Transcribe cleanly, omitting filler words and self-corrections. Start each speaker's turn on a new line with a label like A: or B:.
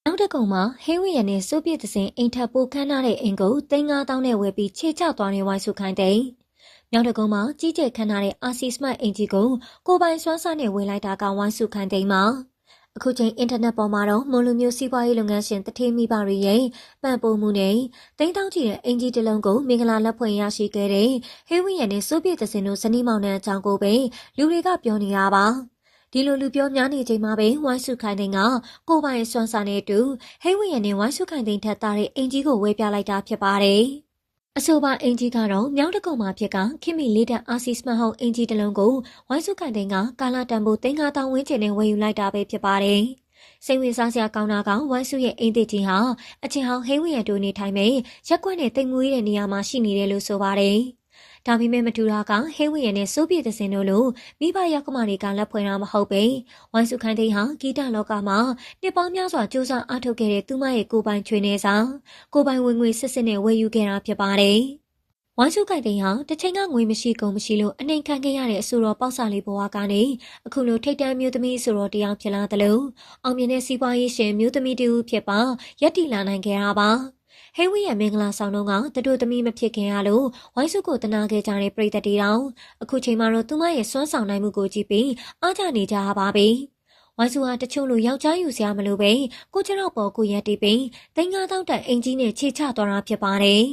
A: နောက်တစ်ကုံမှာဟင်းဝီရနဲ့စိုးပြစ်သစင်အိမ်ထပ်ပိုခန်းထားတဲ့အင်ကို3,500နဲ့ဝယ်ပြီးခြေချသွားနေဝိုင်းစုခိုင်းတဲ့မြောက်တကုံမှာကြီးကျယ်ခန်းထားတဲ့အာစီစမတ်အင်ဂျီကိုကိုပိုင်စွမ်းစားနဲ့ဝယ်လိုက်တာကဝိုင်းစုခိုင်းတဲ့မှာအခုချိန်အင်တာနက်ပေါ်မှာတော့မွန်လူမျိုးစီးပွားရေးလုပ်ငန်းရှင်တထေးမိဘတွေရဲ့ပံ့ပိုးမှုနဲ့3,000ကျည်တဲ့အင်ဂျီတစ်လုံးကိုမင်္ဂလာလက်ဖွင့်ရရှိခဲ့တဲ့ဟင်းဝီရနဲ့စိုးပြစ်သစင်တို့ဇနီးမောင်နှံအကြောင်းကိုပဲလူတွေကပြောနေတာပါဒီလိုလူပြောများနေချိန်မှာပဲဝိုင်းစုခိုင်တဲ့ကကိုပိုင်စွမ်းစာနဲ့အတူဟိဝီရနဲ့ဝိုင်းစုခိုင်တဲ့ထက်သားတဲ့အင်ကြီးကိုဝဲပြလိုက်တာဖြစ်ပါတယ်။အဆိုပါအင်ကြီးကတော့မြောက်တကုံမှာဖြစ်ကခင်မီလေးတဲ့အာစီစမတ်ဟုတ်အင်ကြီးတစ်လုံးကိုဝိုင်းစုခိုင်တဲ့ကကာလာတန်ဖိုး3,500ဝန်းကျင်နဲ့ဝယ်ယူလိုက်တာပဲဖြစ်ပါတယ်။စိတ်ဝင်စားစရာကောင်းတာကဝိုင်းစုရဲ့အင်သည်ကြီးဟာအချင်းဟောင်းဟိဝီရတို့နေထိုင်မဲ့ရက်ကွက်နဲ့တိမ်မွေးတဲ့နေရာမှာရှိနေတယ်လို့ဆိုပါတယ်။ဒါပေမဲ့မတူတာကဟင်းဝီရနဲ့စိုးပြည့်တဲ့စင်တို့လိုမိဘရောက်ကမတွေကလက်ဖွင့်တာမဟုတ်ပဲဝိုင်းစုခိုင်းတဲ့ဟာဂီတလောကမှာနှစ်ပေါင်းများစွာစူးစမ်းအားထုတ်ခဲ့တဲ့သူမရဲ့ကိုပိုင်ချွေနေစာကိုပိုင်ဝင်ငွေစစ်စစ်နဲ့ဝယ်ယူခဲ့တာဖြစ်ပါတယ်ဝိုင်းစုခိုင်တဲ့ဟာတစ်ချိန်ကငွေမရှိကုန်မရှိလို့အနှိမ်ခံခဲ့ရတဲ့အဆိုတော်ပေါက်စာလေးဘဝကနေအခုလိုထိတ်တန့်မျိုးသမီးဆိုတော်တရားဖြစ်လာတယ်လို့အောင်မြင်တဲ့စီးပွားရေးရှင်မျိုးသမီးတူဖြစ်ပါရက်တီလာနိုင်ခဲ့တာပါဟိဝီရမင်္ဂလာဆောင်တော့ကတတို့သမီးမဖြစ်ခင်ရလို့ဝိုင်းစုကိုတနာခဲ့ကြတဲ့ပြည်သက်တွေတောင်အခုချိန်မှာတော့သူမရဲ့စွမ်းဆောင်နိုင်မှုကိုကြည့်ပြီးအားကြနေကြပါပြီဝိုင်းစုဟာတချို့လိုယောက်ျားယူစရာမလိုပဲကိုကျတော့ပေါ်ကိုရက်တီးပြီး3,500တန်အင်ကြီးနဲ့ခြေချသွားတာဖြစ်ပါတယ်